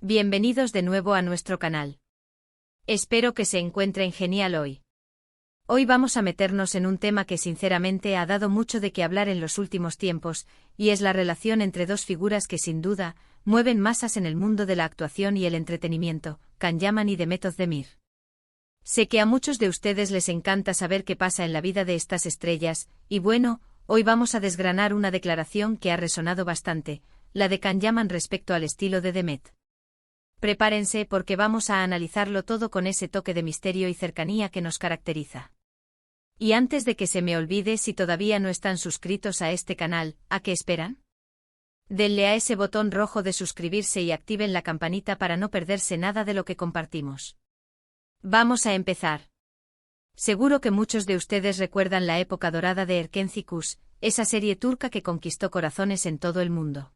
Bienvenidos de nuevo a nuestro canal. Espero que se encuentren genial hoy. Hoy vamos a meternos en un tema que sinceramente ha dado mucho de qué hablar en los últimos tiempos, y es la relación entre dos figuras que sin duda mueven masas en el mundo de la actuación y el entretenimiento, Can Yaman y Demet Özdemir. Sé que a muchos de ustedes les encanta saber qué pasa en la vida de estas estrellas, y bueno, hoy vamos a desgranar una declaración que ha resonado bastante, la de Can Yaman respecto al estilo de Demet. Prepárense porque vamos a analizarlo todo con ese toque de misterio y cercanía que nos caracteriza. Y antes de que se me olvide, si todavía no están suscritos a este canal, ¿a qué esperan? Denle a ese botón rojo de suscribirse y activen la campanita para no perderse nada de lo que compartimos. Vamos a empezar. Seguro que muchos de ustedes recuerdan la época dorada de Erkenci Kuş, esa serie turca que conquistó corazones en todo el mundo.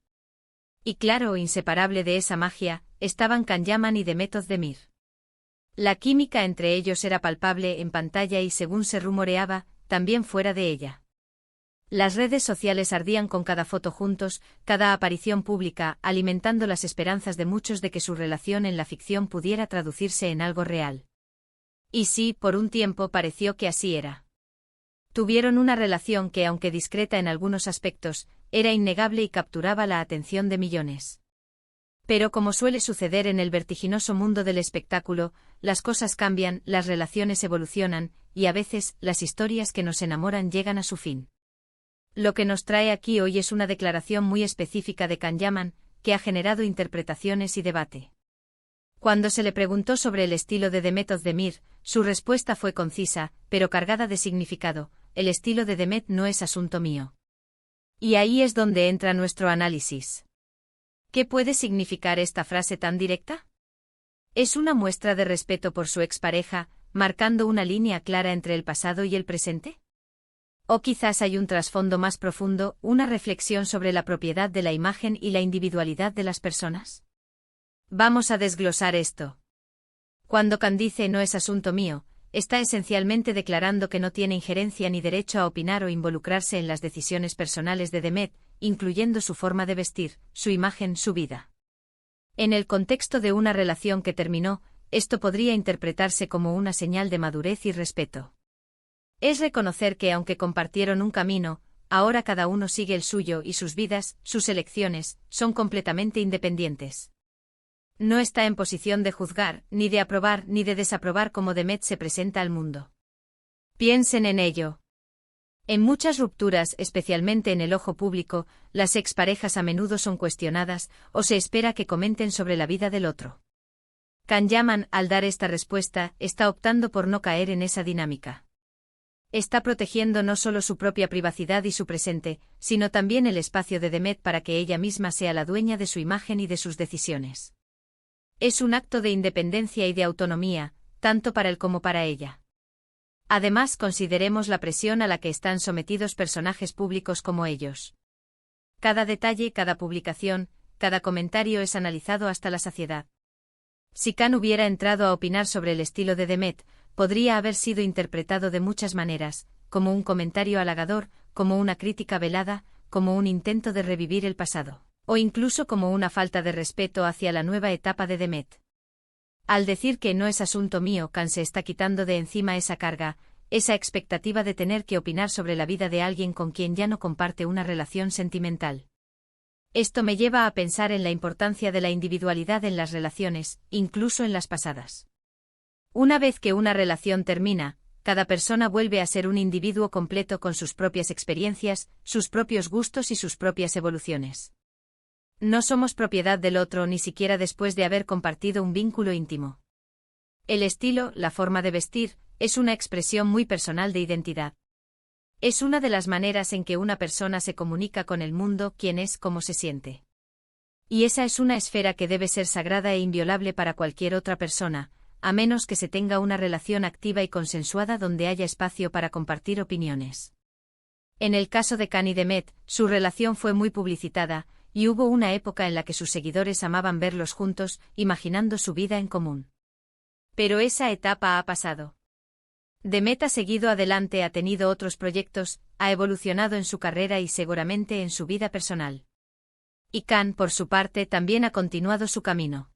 Y claro, inseparable de esa magia, estaban Can Yaman y Demet Özdemir. La química entre ellos era palpable en pantalla y, según se rumoreaba, también fuera de ella. Las redes sociales ardían con cada foto juntos, cada aparición pública, alimentando las esperanzas de muchos de que su relación en la ficción pudiera traducirse en algo real. Y sí, por un tiempo pareció que así era. Tuvieron una relación que, aunque discreta en algunos aspectos, era innegable y capturaba la atención de millones. Pero como suele suceder en el vertiginoso mundo del espectáculo, las cosas cambian, las relaciones evolucionan, y a veces, las historias que nos enamoran llegan a su fin. Lo que nos trae aquí hoy es una declaración muy específica de Can Yaman, que ha generado interpretaciones y debate. Cuando se le preguntó sobre el estilo de Demet Özdemir, su respuesta fue concisa, pero cargada de significado: el estilo de Demet no es asunto mío. Y ahí es donde entra nuestro análisis. ¿Qué puede significar esta frase tan directa? ¿Es una muestra de respeto por su expareja, marcando una línea clara entre el pasado y el presente? ¿O quizás hay un trasfondo más profundo, una reflexión sobre la propiedad de la imagen y la individualidad de las personas? Vamos a desglosar esto. Cuando Can dice no es asunto mío, está esencialmente declarando que no tiene injerencia ni derecho a opinar o involucrarse en las decisiones personales de Demet, incluyendo su forma de vestir, su imagen, su vida. En el contexto de una relación que terminó, esto podría interpretarse como una señal de madurez y respeto. Es reconocer que aunque compartieron un camino, ahora cada uno sigue el suyo y sus vidas, sus elecciones, son completamente independientes. No está en posición de juzgar, ni de aprobar ni de desaprobar cómo Demet se presenta al mundo. Piensen en ello. En muchas rupturas, especialmente en el ojo público, las exparejas a menudo son cuestionadas, o se espera que comenten sobre la vida del otro. Can Yaman, al dar esta respuesta, está optando por no caer en esa dinámica. Está protegiendo no solo su propia privacidad y su presente, sino también el espacio de Demet para que ella misma sea la dueña de su imagen y de sus decisiones. Es un acto de independencia y de autonomía, tanto para él como para ella. Además, consideremos la presión a la que están sometidos personajes públicos como ellos. Cada detalle, cada publicación, cada comentario es analizado hasta la saciedad. Si Can hubiera entrado a opinar sobre el estilo de Demet, podría haber sido interpretado de muchas maneras, como un comentario halagador, como una crítica velada, como un intento de revivir el pasado, o incluso como una falta de respeto hacia la nueva etapa de Demet. Al decir que no es asunto mío, Can se está quitando de encima esa carga, esa expectativa de tener que opinar sobre la vida de alguien con quien ya no comparte una relación sentimental. Esto me lleva a pensar en la importancia de la individualidad en las relaciones, incluso en las pasadas. Una vez que una relación termina, cada persona vuelve a ser un individuo completo con sus propias experiencias, sus propios gustos y sus propias evoluciones. No somos propiedad del otro ni siquiera después de haber compartido un vínculo íntimo. El estilo, la forma de vestir, es una expresión muy personal de identidad. Es una de las maneras en que una persona se comunica con el mundo, quién es, cómo se siente. Y esa es una esfera que debe ser sagrada e inviolable para cualquier otra persona, a menos que se tenga una relación activa y consensuada donde haya espacio para compartir opiniones. En el caso de Can y Demet, su relación fue muy publicitada, y hubo una época en la que sus seguidores amaban verlos juntos, imaginando su vida en común. Pero esa etapa ha pasado. Demet ha seguido adelante, ha tenido otros proyectos, ha evolucionado en su carrera y seguramente en su vida personal. Y Can, por su parte, también ha continuado su camino.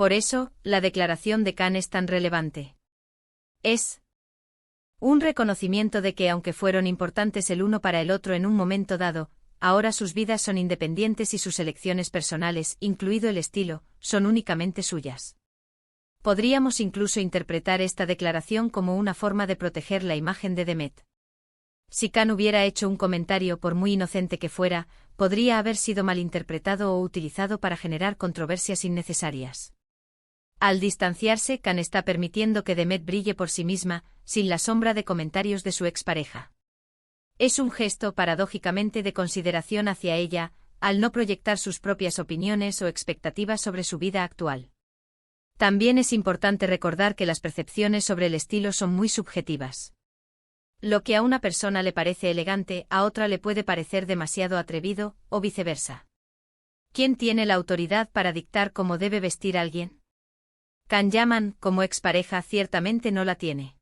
Por eso, la declaración de Khan es tan relevante. Es un reconocimiento de que aunque fueron importantes el uno para el otro en un momento dado, ahora sus vidas son independientes y sus elecciones personales, incluido el estilo, son únicamente suyas. Podríamos incluso interpretar esta declaración como una forma de proteger la imagen de Demet. Si Khan hubiera hecho un comentario, por muy inocente que fuera, podría haber sido malinterpretado o utilizado para generar controversias innecesarias. Al distanciarse, Khan está permitiendo que Demet brille por sí misma, sin la sombra de comentarios de su expareja. Es un gesto paradójicamente de consideración hacia ella, al no proyectar sus propias opiniones o expectativas sobre su vida actual. También es importante recordar que las percepciones sobre el estilo son muy subjetivas. Lo que a una persona le parece elegante, a otra le puede parecer demasiado atrevido, o viceversa. ¿Quién tiene la autoridad para dictar cómo debe vestir a alguien? Khan Yaman, como expareja, ciertamente no la tiene.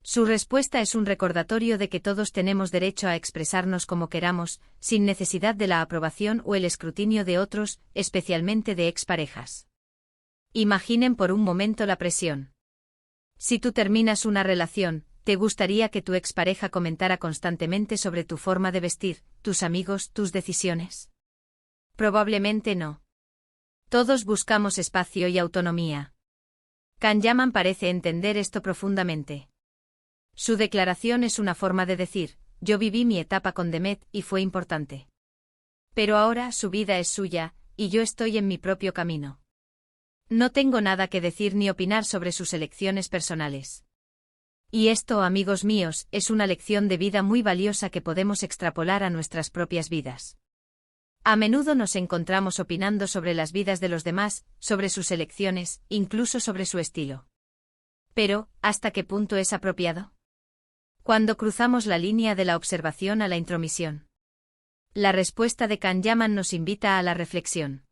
Su respuesta es un recordatorio de que todos tenemos derecho a expresarnos como queramos, sin necesidad de la aprobación o el escrutinio de otros, especialmente de exparejas. Imaginen por un momento la presión. Si tú terminas una relación, ¿te gustaría que tu expareja comentara constantemente sobre tu forma de vestir, tus amigos, tus decisiones? Probablemente no. Todos buscamos espacio y autonomía. Khan Yaman parece entender esto profundamente. Su declaración es una forma de decir, yo viví mi etapa con Demet y fue importante. Pero ahora su vida es suya, y yo estoy en mi propio camino. No tengo nada que decir ni opinar sobre sus elecciones personales. Y esto, amigos míos, es una lección de vida muy valiosa que podemos extrapolar a nuestras propias vidas. A menudo nos encontramos opinando sobre las vidas de los demás, sobre sus elecciones, incluso sobre su estilo. Pero, ¿hasta qué punto es apropiado? Cuando cruzamos la línea de la observación a la intromisión. La respuesta de Khan Yaman nos invita a la reflexión.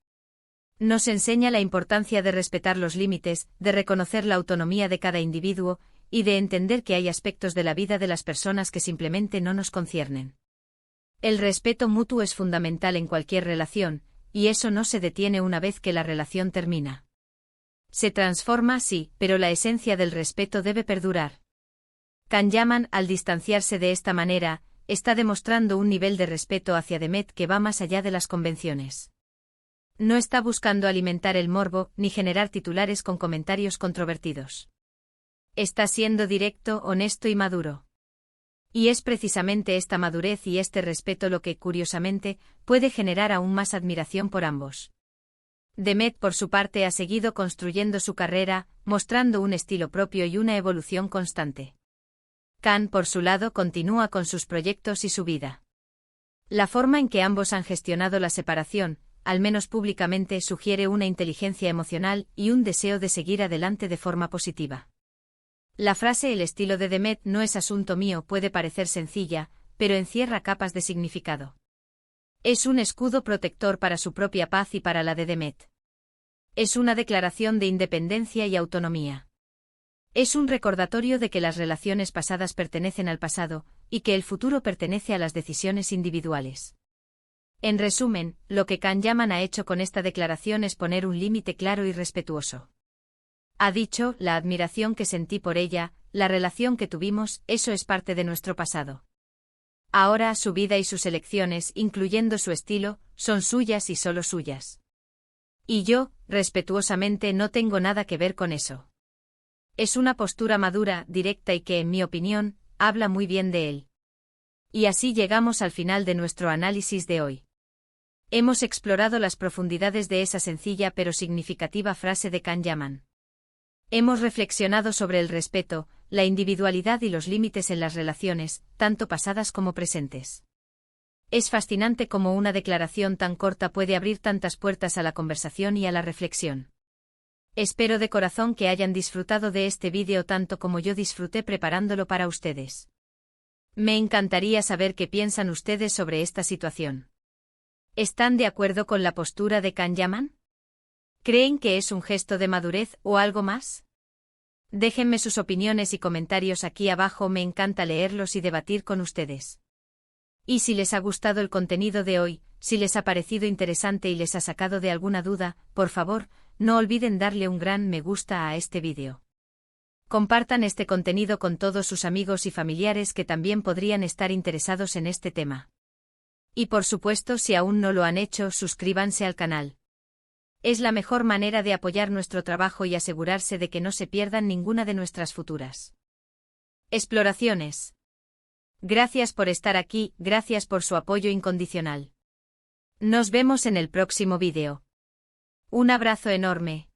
Nos enseña la importancia de respetar los límites, de reconocer la autonomía de cada individuo, y de entender que hay aspectos de la vida de las personas que simplemente no nos conciernen. El respeto mutuo es fundamental en cualquier relación, y eso no se detiene una vez que la relación termina. Se transforma, sí, pero la esencia del respeto debe perdurar. Khan Yaman, al distanciarse de esta manera, está demostrando un nivel de respeto hacia Demet que va más allá de las convenciones. No está buscando alimentar el morbo, ni generar titulares con comentarios controvertidos. Está siendo directo, honesto y maduro. Y es precisamente esta madurez y este respeto lo que, curiosamente, puede generar aún más admiración por ambos. Demet, por su parte, ha seguido construyendo su carrera, mostrando un estilo propio y una evolución constante. Khan, por su lado, continúa con sus proyectos y su vida. La forma en que ambos han gestionado la separación, al menos públicamente, sugiere una inteligencia emocional y un deseo de seguir adelante de forma positiva. La frase "el estilo de Demet no es asunto mío" puede parecer sencilla, pero encierra capas de significado. Es un escudo protector para su propia paz y para la de Demet. Es una declaración de independencia y autonomía. Es un recordatorio de que las relaciones pasadas pertenecen al pasado, y que el futuro pertenece a las decisiones individuales. En resumen, lo que Khan Yaman ha hecho con esta declaración es poner un límite claro y respetuoso. Ha dicho, la admiración que sentí por ella, la relación que tuvimos, eso es parte de nuestro pasado. Ahora su vida y sus elecciones, incluyendo su estilo, son suyas y solo suyas. Y yo, respetuosamente, no tengo nada que ver con eso. Es una postura madura, directa y que, en mi opinión, habla muy bien de él. Y así llegamos al final de nuestro análisis de hoy. Hemos explorado las profundidades de esa sencilla pero significativa frase de Khan Yaman. Hemos reflexionado sobre el respeto, la individualidad y los límites en las relaciones, tanto pasadas como presentes. Es fascinante cómo una declaración tan corta puede abrir tantas puertas a la conversación y a la reflexión. Espero de corazón que hayan disfrutado de este vídeo tanto como yo disfruté preparándolo para ustedes. Me encantaría saber qué piensan ustedes sobre esta situación. ¿Están de acuerdo con la postura de Khan Yaman? ¿Creen que es un gesto de madurez o algo más? Déjenme sus opiniones y comentarios aquí abajo, me encanta leerlos y debatir con ustedes. Y si les ha gustado el contenido de hoy, si les ha parecido interesante y les ha sacado de alguna duda, por favor, no olviden darle un gran me gusta a este vídeo. Compartan este contenido con todos sus amigos y familiares que también podrían estar interesados en este tema. Y por supuesto, si aún no lo han hecho, suscríbanse al canal. Es la mejor manera de apoyar nuestro trabajo y asegurarse de que no se pierdan ninguna de nuestras futuras exploraciones. Gracias por estar aquí, gracias por su apoyo incondicional. Nos vemos en el próximo vídeo. Un abrazo enorme.